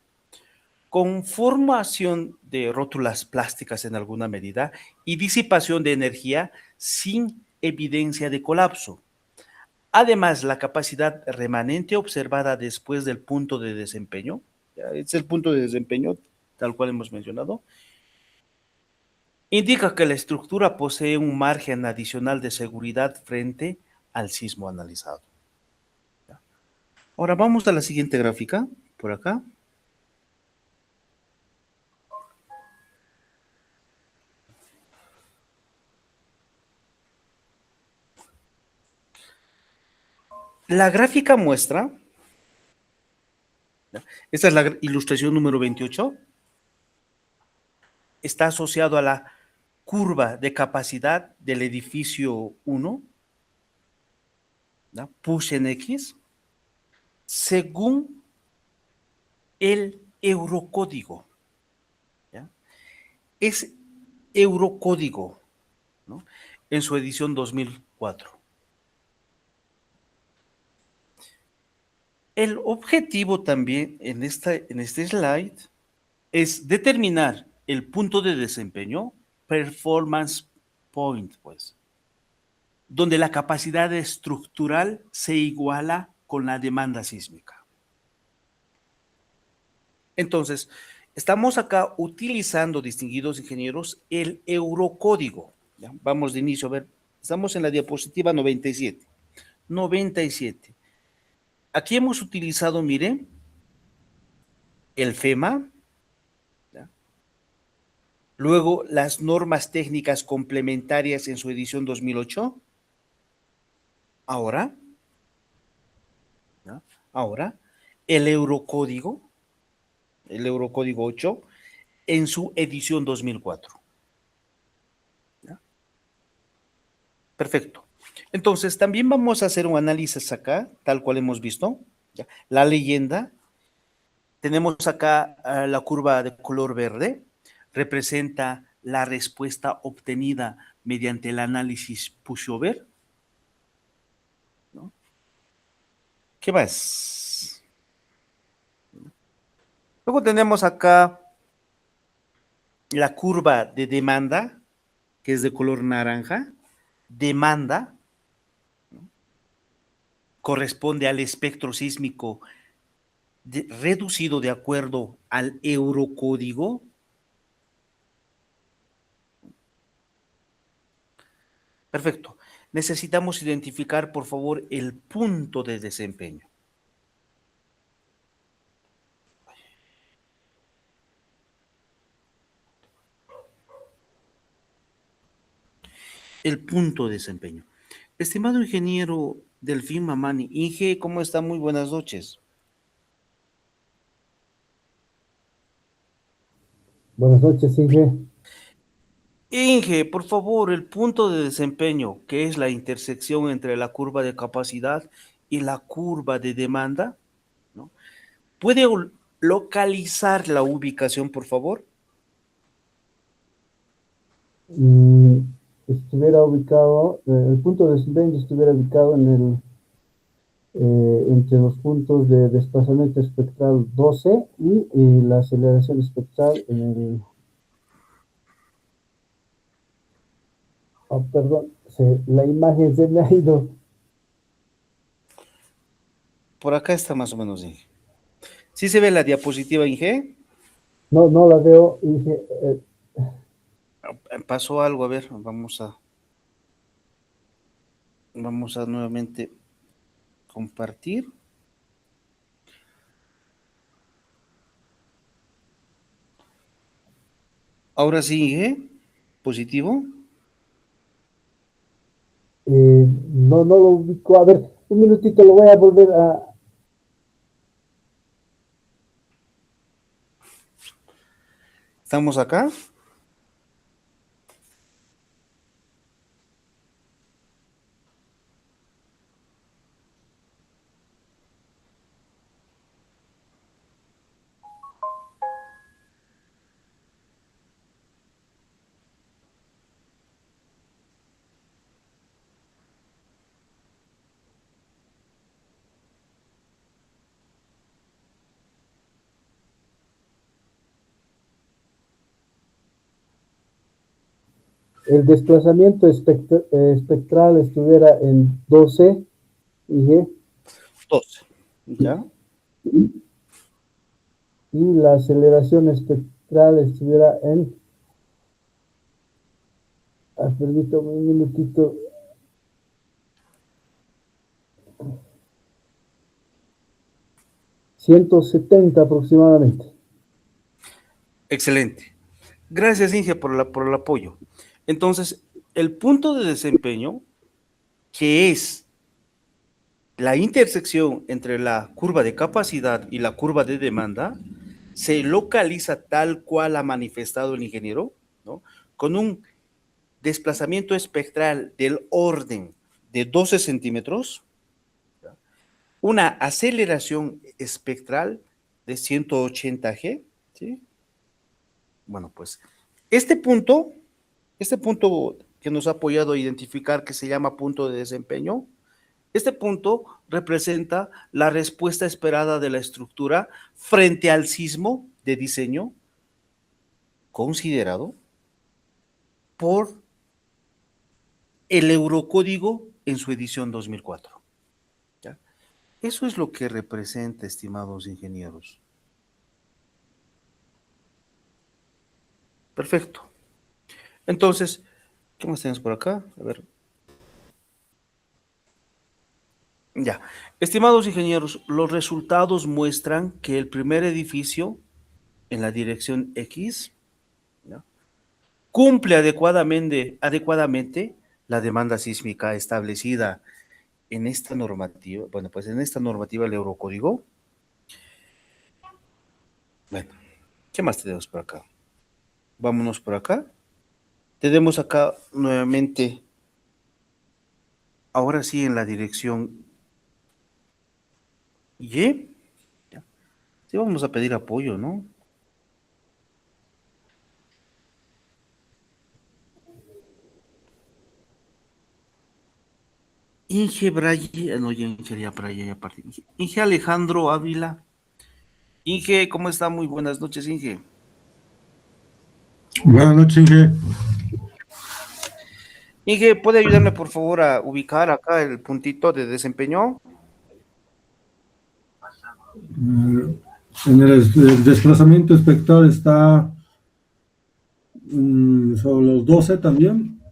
con formación de rótulas plásticas en alguna medida y disipación de energía sin evidencia de colapso. Además, la capacidad remanente observada después del punto de desempeño, es el punto de desempeño tal cual hemos mencionado, indica que la estructura posee un margen adicional de seguridad frente al sismo analizado. Ahora vamos a la siguiente gráfica, por acá. La gráfica muestra, esta es la ilustración número 28, está asociado a la curva de capacidad del edificio 1, ¿no? Push en X, según el eurocódigo. ¿Ya? Es eurocódigo, ¿no? En su edición 2004. El objetivo también en este slide es determinar el punto de desempeño, performance point, pues, donde la capacidad estructural se iguala con la demanda sísmica. Entonces, estamos acá utilizando, distinguidos ingenieros, el eurocódigo. ¿Ya? Vamos de inicio a ver, estamos en la diapositiva 97. 97. Aquí hemos utilizado, miren, el FEMA, ¿ya? Luego las normas técnicas complementarias en su edición 2008. Ahora, ¿ya? Ahora, el eurocódigo, el eurocódigo 8, en su edición 2004. ¿Ya? Perfecto. Entonces, también vamos a hacer un análisis acá, tal cual hemos visto. ¿Ya? La leyenda, tenemos acá la curva de color verde, representa la respuesta obtenida mediante el análisis pushover, ¿no? ¿Qué más? Luego tenemos acá la curva de demanda, que es de color naranja. Demanda, ¿no? Corresponde al espectro sísmico reducido de acuerdo al eurocódigo. Perfecto. Necesitamos identificar, por favor, el punto de desempeño. El punto de desempeño. Estimado ingeniero Delfín Mamani, Inge, ¿cómo está? Muy buenas noches. Buenas noches, Inge. Inge, por favor, el punto de desempeño, que es la intersección entre la curva de capacidad y la curva de demanda, ¿no? ¿Puede localizar la ubicación, por favor? Estuviera ubicado, el punto de desempeño estuviera ubicado entre los puntos de desplazamiento espectral 12 y la aceleración espectral en el... perdón, la imagen se me ha ido. Por acá está más o menos, Inge. ¿Sí se ve la diapositiva, Inge? No la veo, Inge. Pasó algo, a ver, vamos a nuevamente compartir. Ahora sí, Inge, positivo. No lo ubico. A ver, un minutito, lo voy a volver a... ¿Estamos acá? El desplazamiento espectral estuviera en 12, Inge. 12. ¿Ya? Y la aceleración espectral estuviera en... permítame un minutito. ...170 aproximadamente. Excelente. Gracias, Inge, por el apoyo. Entonces, el punto de desempeño, que es la intersección entre la curva de capacidad y la curva de demanda, se localiza tal cual ha manifestado el ingeniero, ¿no? Con un desplazamiento espectral del orden de 12 centímetros, ¿ya? Una aceleración espectral de 180 G, ¿sí? Bueno, pues este punto que nos ha apoyado a identificar, que se llama punto de desempeño, este punto representa la respuesta esperada de la estructura frente al sismo de diseño considerado por el Eurocódigo en su edición 2004. ¿Ya? Eso es lo que representa, estimados ingenieros. Perfecto. Entonces, ¿qué más tenemos por acá? A ver. Ya. Estimados ingenieros, los resultados muestran que el primer edificio en la dirección X, ¿ya?, cumple adecuadamente la demanda sísmica establecida en esta normativa, bueno, pues en esta normativa del Eurocódigo. Bueno, ¿qué más tenemos por acá? Vámonos por acá. Tenemos acá nuevamente, ahora sí en la dirección Y. ¿Ya? Sí, vamos a pedir apoyo, ¿no? Inge Braille, no, ya Inge ya Braille, ya partí. Inge Alejandro Ávila. Inge, ¿cómo está? Muy buenas noches, Inge. Buenas noches, Inge. Inge, ¿puede ayudarme por favor a ubicar acá el puntito de desempeño? En el desplazamiento espectral está sobre los 12 también.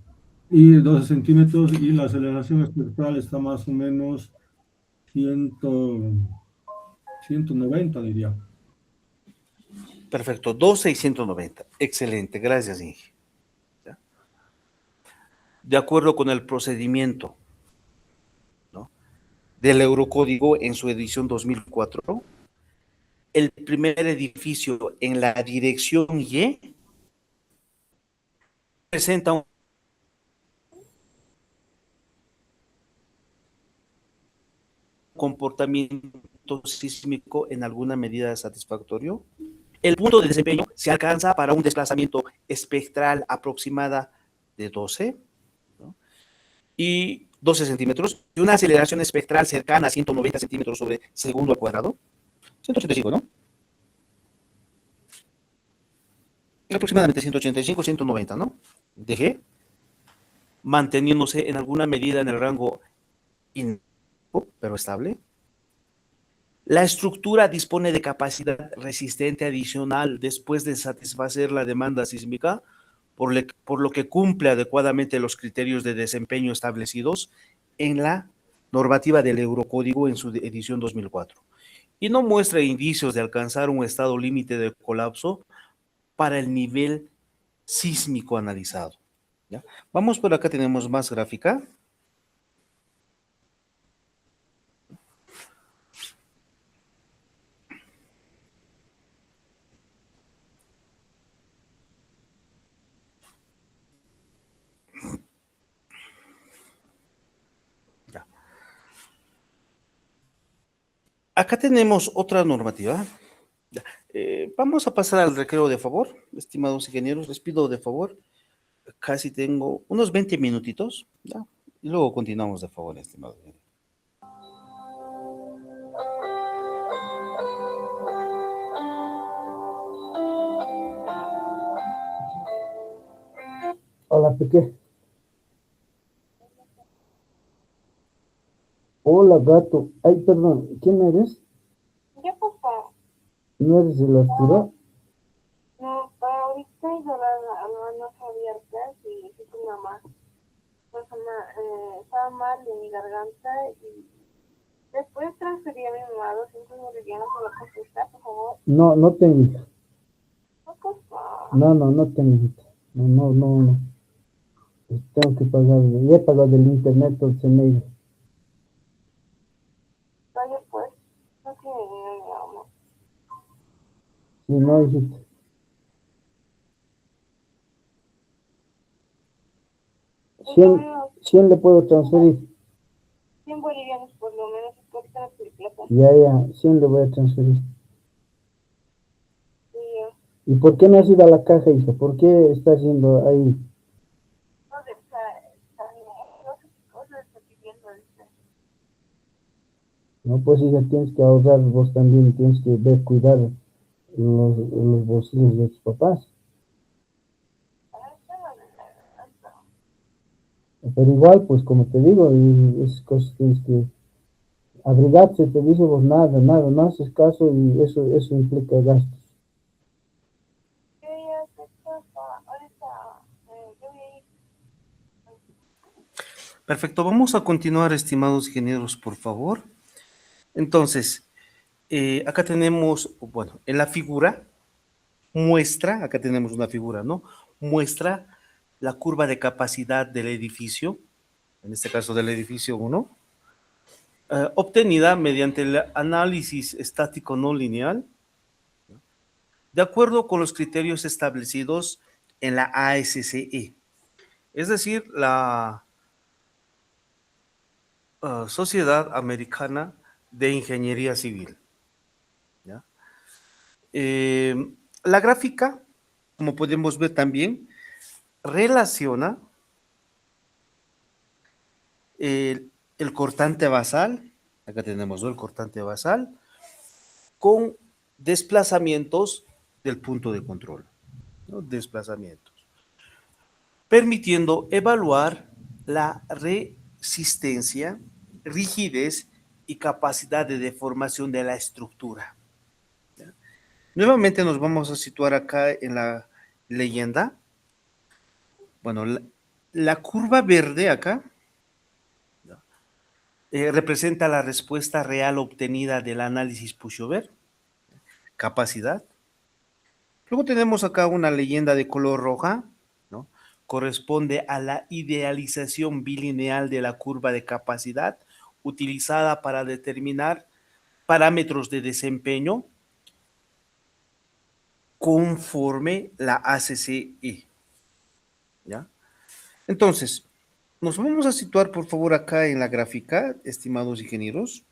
y 12 centímetros, y la aceleración espectral está más o menos 190, diría. Perfecto, 12 y 190. Excelente, gracias, Inge. ¿Ya? De acuerdo con el procedimiento, ¿no?, del Eurocódigo en su edición 2004, el primer edificio en la dirección Y presenta un comportamiento sísmico en alguna medida satisfactorio. El punto de desempeño se alcanza para un desplazamiento espectral aproximada de 12, ¿no?, y 12 centímetros, y una aceleración espectral cercana a 190 centímetros sobre segundo al cuadrado. 185, ¿no? Aproximadamente 185, 190, ¿no? De G, manteniéndose en alguna medida en el rango pero estable. La estructura dispone de capacidad resistente adicional después de satisfacer la demanda sísmica, por lo que cumple adecuadamente los criterios de desempeño establecidos en la normativa del Eurocódigo en su edición 2004, y no muestra indicios de alcanzar un estado límite de colapso para el nivel sísmico analizado. ¿Ya? Vamos por acá, tenemos más gráfica. Ya. Acá tenemos otra normativa. Ya. Vamos a pasar al recreo de favor, estimados ingenieros. Les pido de favor, casi tengo unos 20 minutitos, ¿ya? Y luego continuamos de favor, estimados ingenieros. Hola, Peque. Hola, gato. Ay, perdón, ¿quién eres? ¿Qué pasó? ¿No eres el Arturo? No, ahorita yo las manos abiertas y fui con mamá. Pues, estaba mal de mi garganta y después transferí a mi mamá a 200 bolivianos por la consulta, por favor. No, no tengo hija. ¿Qué pasó? No tengo hija. No. Tengo que pagar. Ya he pagado el internet, el CNI. Vaya pues, no tiene dinero mi amor. Si no, hijita. 100 le puedo transferir. 100 bolivianos por lo menos, es que ahorita no tiene plata. Ya, 100 le voy a transferir. Sí, ¿Y por qué no has ido a la caja, hija? ¿Por qué estás yendo ahí? no sé, está bien, no sé qué cosa está pidiendo ahorita. No, pues hija, tienes que ahorrar vos también, tienes que ver, cuidar los bolsillos de tus papás. Pero igual, pues como te digo, y esas cosas tienes que abrigarse, te dice vos nada, no haces caso y eso implica gastos. ¿Qué cosa? Ahorita, yo voy a ir. Perfecto, vamos a continuar, estimados ingenieros, por favor. Entonces, acá tenemos, bueno, en la figura muestra, acá tenemos una figura, ¿no? Muestra la curva de capacidad del edificio, en este caso del edificio 1, obtenida mediante el análisis estático no lineal, de acuerdo con los criterios establecidos en la ASCE, es decir, la Sociedad Americana de Ingeniería Civil. ¿Ya? La gráfica, como podemos ver también, relaciona el cortante basal, acá tenemos, ¿no?, el cortante basal, con desplazamientos del punto de control, ¿no? Desplazamientos, permitiendo evaluar la resistencia, rigidez y capacidad de deformación de la estructura. ¿Ya? Nuevamente nos vamos a situar acá en la leyenda. Bueno, La curva verde acá representa la respuesta real obtenida del análisis pushover, capacidad. Luego tenemos acá una leyenda de color roja, ¿no? Corresponde a la idealización bilineal de la curva de capacidad utilizada para determinar parámetros de desempeño conforme la ACCE. ¿Ya? Entonces, nos vamos a situar por favor acá en la gráfica, estimados ingenieros.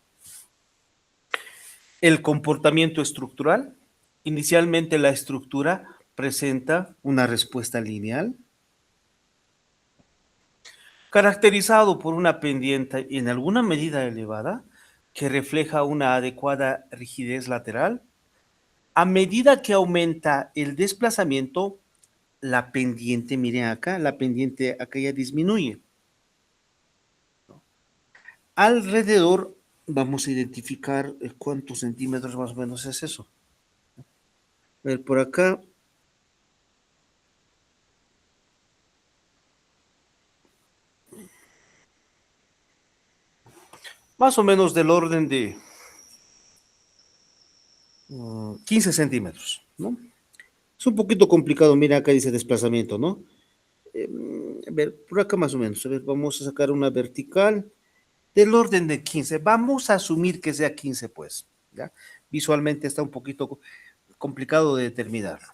El comportamiento estructural. Inicialmente la estructura presenta una respuesta lineal, caracterizado por una pendiente en alguna medida elevada que refleja una adecuada rigidez lateral. A medida que aumenta el desplazamiento, la pendiente, miren acá, la pendiente acá ya disminuye. Alrededor vamos a identificar cuántos centímetros más o menos es eso. A ver, por acá. Más o menos del orden de 15 centímetros, ¿no? Es un poquito complicado, mira acá dice desplazamiento, ¿no? A ver, por acá más o menos, a ver, vamos a sacar una vertical del orden de 15, vamos a asumir que sea 15 pues, ¿ya? Visualmente está un poquito complicado de determinarlo.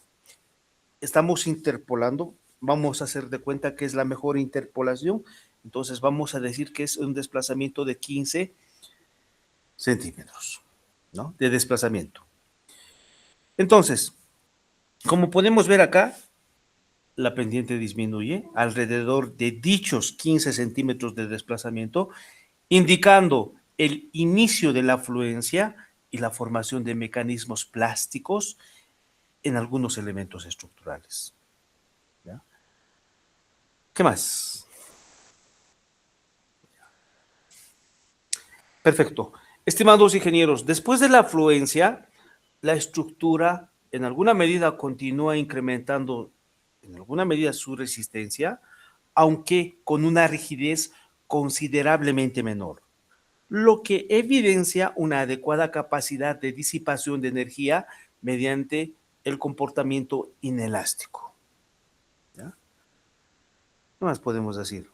Estamos interpolando, vamos a hacer de cuenta que es la mejor interpolación, entonces vamos a decir que es un desplazamiento de 15 centímetros, ¿no? De desplazamiento. Entonces, como podemos ver acá, la pendiente disminuye alrededor de dichos 15 centímetros de desplazamiento, indicando el inicio de la fluencia y la formación de mecanismos plásticos en algunos elementos estructurales. ¿Ya? ¿Qué más? Perfecto. Estimados ingenieros, después de la fluencia, la estructura en alguna medida continúa incrementando en alguna medida su resistencia, aunque con una rigidez considerablemente menor, lo que evidencia una adecuada capacidad de disipación de energía mediante el comportamiento inelástico. ¿Ya? ¿Qué más podemos decir?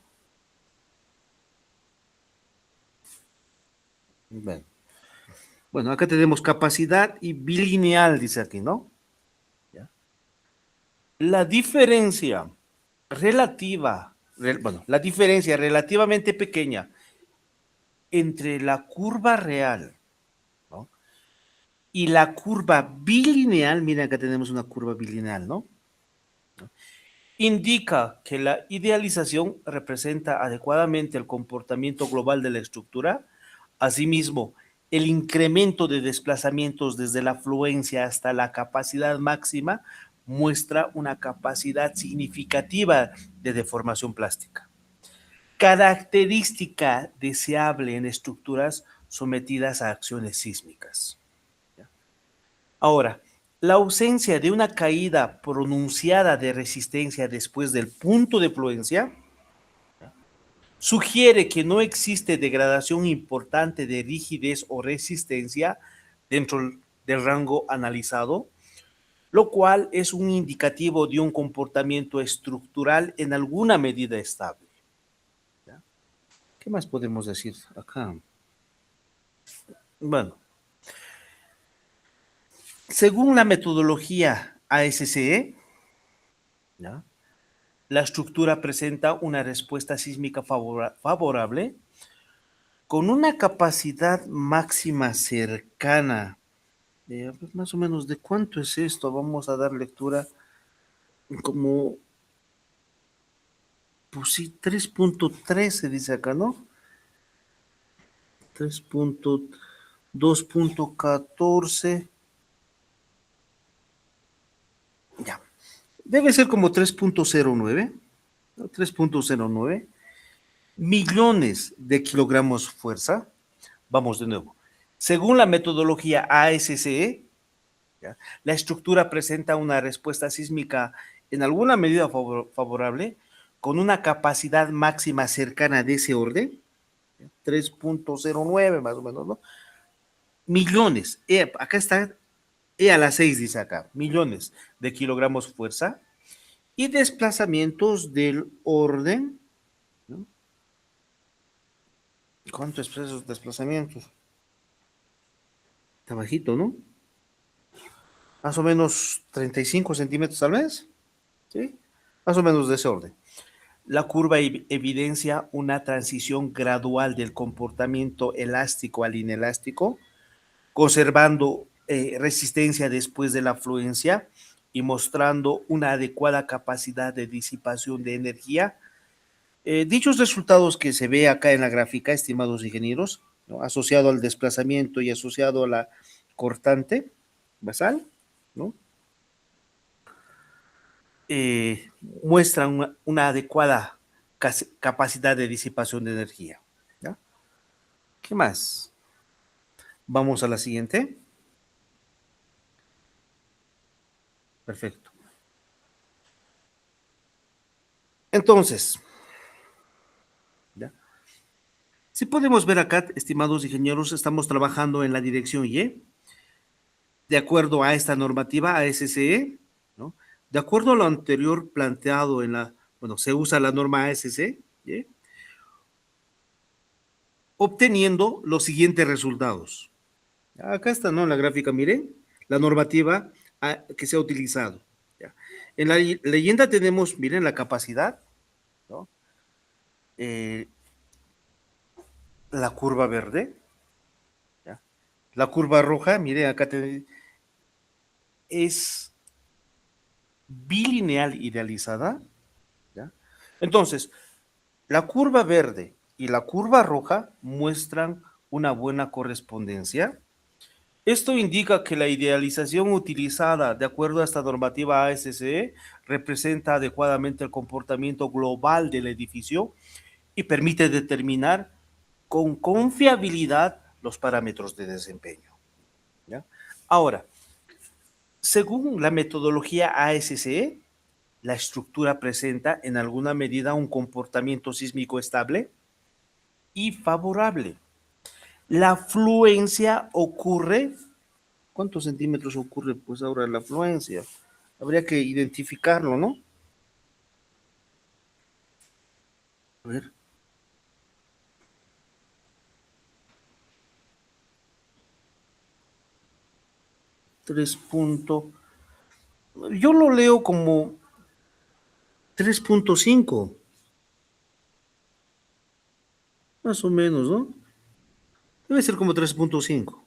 Bueno, acá tenemos capacidad y bilineal, dice aquí, ¿no? ¿Ya? La diferencia la diferencia relativamente pequeña entre la curva real, ¿no? Y la curva bilineal, miren acá tenemos una curva bilineal, ¿no? Indica que la idealización representa adecuadamente el comportamiento global de la estructura. Asimismo, el incremento de desplazamientos desde la fluencia hasta la capacidad máxima muestra una capacidad significativa de deformación plástica, característica deseable en estructuras sometidas a acciones sísmicas. Ahora, la ausencia de una caída pronunciada de resistencia después del punto de fluencia sugiere que no existe degradación importante de rigidez o resistencia dentro del rango analizado, lo cual es un indicativo de un comportamiento estructural en alguna medida estable. ¿Ya? ¿Qué más podemos decir acá? Bueno, según la metodología ASCE, ¿ya?, la estructura presenta una respuesta sísmica favorable con una capacidad máxima cercana. Más o menos, ¿de cuánto es esto? Vamos a dar lectura como, pues sí, 3.13 dice acá, ¿no? 3.2.14. Ya. Debe ser como 3.09, ¿no? 3.09 millones de kilogramos fuerza. Vamos de nuevo. Según la metodología ASCE, ¿ya?, la estructura presenta una respuesta sísmica en alguna medida favorable, con una capacidad máxima cercana de ese orden, 3.09 más o menos, ¿no? Millones, acá está, E a la 6 dice acá, millones de kilogramos fuerza y desplazamientos del orden, ¿no? ¿Cuánto expresa esos desplazamientos? Está bajito, ¿no? Más o menos 35 centímetros al mes, ¿sí? Más o menos de ese orden. La curva evidencia una transición gradual del comportamiento elástico al inelástico, conservando resistencia después de la fluencia y mostrando una adecuada capacidad de disipación de energía. Dichos resultados que se ve acá en la gráfica, estimados ingenieros, ¿no? Asociado al desplazamiento y asociado a la cortante basal, ¿no? Muestran una adecuada capacidad de disipación de energía. ¿Ya? ¿Qué más? Vamos a la siguiente. Perfecto. Entonces, ¿ya? Si podemos ver acá, estimados ingenieros, estamos trabajando en la dirección Y, de acuerdo a esta normativa ASCE, ¿no? De acuerdo a lo anterior planteado bueno, se usa la norma ASCE, ¿sí? Obteniendo los siguientes resultados. Acá está, ¿no? En la gráfica, miren, la normativa que se ha utilizado. ¿Ya? En la leyenda tenemos, miren, la capacidad, ¿no? La curva verde, ¿ya? La curva roja, miren, acá es bilineal idealizada, ¿ya? Entonces, la curva verde y la curva roja muestran una buena correspondencia. Esto indica que la idealización utilizada de acuerdo a esta normativa ASCE representa adecuadamente el comportamiento global del edificio y permite determinar con confiabilidad los parámetros de desempeño. ¿Ya? Ahora, según la metodología ASCE, la estructura presenta en alguna medida un comportamiento sísmico estable y favorable. La fluencia ocurre. ¿Cuántos centímetros ocurre pues ahora la fluencia? Habría que identificarlo, ¿no? A ver. Yo lo leo como 3.5. Más o menos, ¿no? Debe ser como 3.5.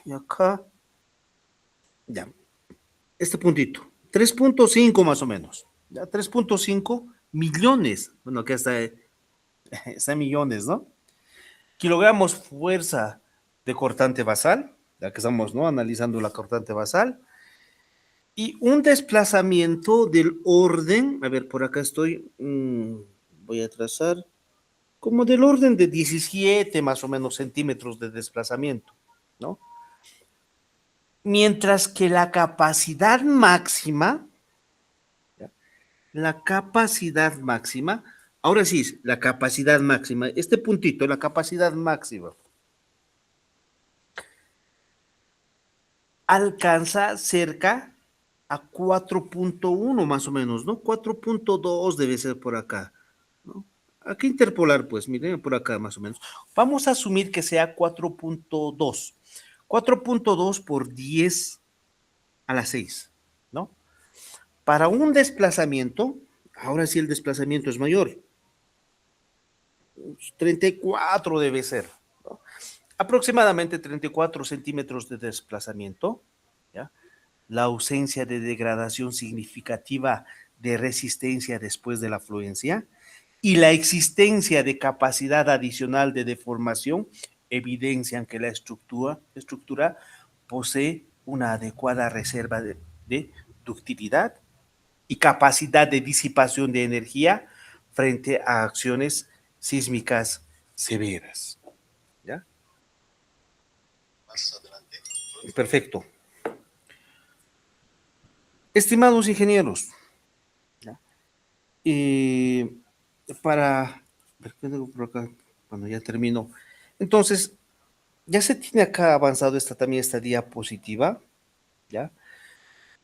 Y acá, ya, este puntito. 3.5 más o menos. Ya, 3.5 millones. Bueno, acá está millones, ¿no? Kilogramos fuerza de cortante basal, ya que estamos, ¿no? Analizando la cortante basal. Y un desplazamiento del orden, a ver, por acá estoy, voy a trazar, como del orden de 17 más o menos centímetros de desplazamiento, ¿no? Mientras que la capacidad máxima, ¿ya? Ahora sí, la capacidad máxima, este puntito, la capacidad máxima, alcanza cerca a 4.1 más o menos, ¿no? 4.2 debe ser por acá, ¿no? ¿A qué interpolar? Pues miren por acá más o menos. Vamos a asumir que sea 4.2. 4.2 por 10 a la 6, ¿no? Para un desplazamiento, ahora sí el desplazamiento es mayor. 34 debe ser, ¿no? Aproximadamente 34 centímetros de desplazamiento, ¿ya? La ausencia de degradación significativa de resistencia después de la fluencia y la existencia de capacidad adicional de deformación evidencian que la estructura posee una adecuada reserva de ductilidad y capacidad de disipación de energía frente a acciones sísmicas severas. ¿Ya? Perfecto. Estimados ingenieros, ¿ya? Y para, a ver, ¿qué tengo por acá? Bueno, ya termino. Entonces, ya se tiene acá avanzado también esta diapositiva, ¿ya?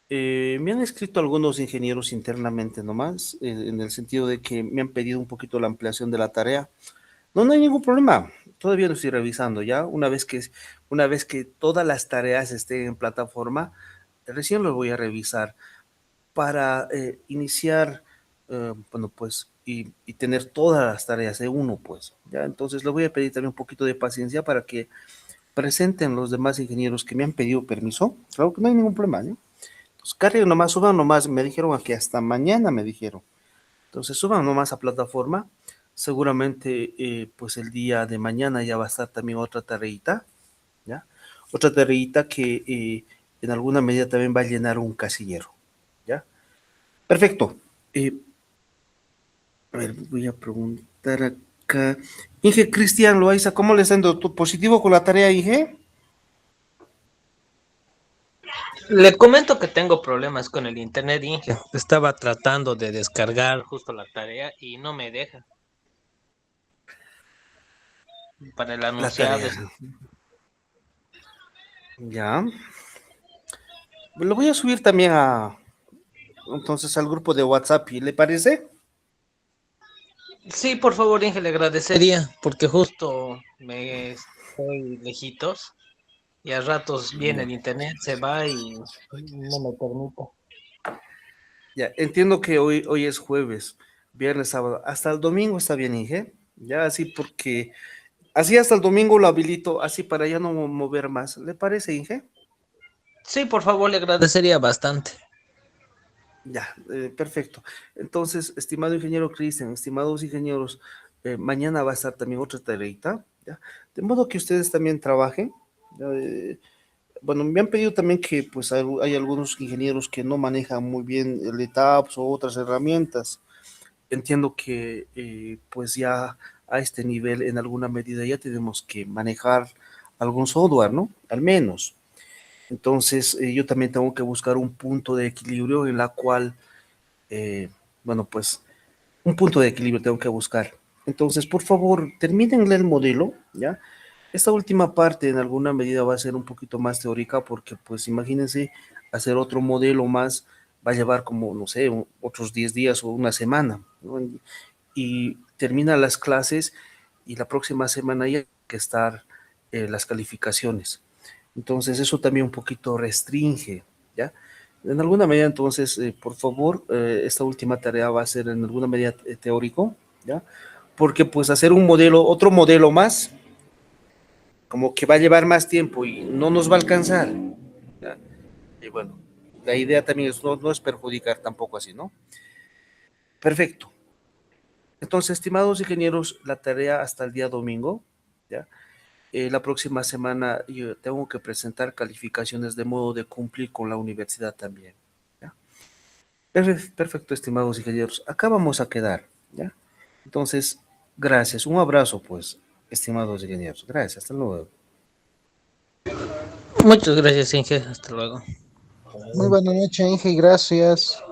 Me han escrito algunos ingenieros internamente nomás, en el sentido de que me han pedido un poquito la ampliación de la tarea. No, no hay ningún problema. Todavía lo estoy revisando, ¿ya? Una vez que todas las tareas estén en plataforma, recién lo voy a revisar para iniciar, bueno, pues, y tener todas las tareas de uno, pues, ¿ya? Entonces le voy a pedir también un poquito de paciencia para que presenten los demás ingenieros que me han pedido permiso. Claro que no hay ningún problema, ¿no? Entonces, carguen nomás, suban nomás, me dijeron aquí hasta mañana, me dijeron. Entonces, suban nomás a plataforma. Seguramente, pues el día de mañana ya va a estar también otra tareita, ¿ya? Otra tareita que en alguna medida también va a llenar un casillero, ¿ya? Perfecto. A ver, voy a preguntar acá. Inge Cristian Loaiza, ¿cómo le está yendo? ¿Tu positivo con la tarea, Inge? Le comento que tengo problemas con el internet, Inge. Estaba tratando de descargar justo la tarea y no me deja. Para el La anunciado. tarea. Ya. Lo voy a subir también entonces al grupo de WhatsApp, ¿y le parece? Sí, por favor, Inge, le agradecería, porque justo me estoy lejitos y a ratos viene Ya. el internet, se va y no me permite. Ya, entiendo que hoy es jueves, viernes, sábado. Hasta el domingo está bien, Inge. Ya así porque, así hasta el domingo lo habilito, así para ya no mover más. ¿Le parece, Inge? Sí, por favor, le agradecería bastante. Ya, perfecto. Entonces, estimado ingeniero Cristian, estimados ingenieros, mañana va a estar también otra tareita, ¿ya? De modo que ustedes también trabajen. ¿Ya? Bueno, me han pedido también que pues hay algunos ingenieros que no manejan muy bien el ETAPS o otras herramientas. Entiendo que pues ya a este nivel en alguna medida ya tenemos que manejar algún software, ¿no? Al menos. Entonces, yo también tengo que buscar un punto de equilibrio en la cual, eh, bueno, pues un punto de equilibrio tengo que buscar. Entonces, por favor, terminen el modelo, ¿ya? Esta última parte en alguna medida va a ser un poquito más teórica porque, pues, imagínense, hacer otro modelo más va a llevar como, no sé, otros 10 días o una semana, ¿no? Y termina las clases y la próxima semana ya hay que estar las calificaciones. Entonces, eso también un poquito restringe, ¿ya? En alguna medida, entonces, por favor, esta última tarea va a ser en alguna medida teórico, ¿ya? Porque pues hacer un modelo, otro modelo más, como que va a llevar más tiempo y no nos va a alcanzar, ¿ya? Y bueno, la idea también es no es perjudicar tampoco así, ¿no? Perfecto. Entonces, estimados ingenieros, la tarea hasta el día domingo, ¿ya? La próxima semana yo tengo que presentar calificaciones de modo de cumplir con la universidad también, ¿ya? Perfecto, estimados ingenieros. Acá vamos a quedar, ¿ya? Entonces, gracias. Un abrazo, pues, estimados ingenieros. Gracias. Hasta luego. Muchas gracias, Inge. Hasta luego. Muy buena noche, Inge, y gracias.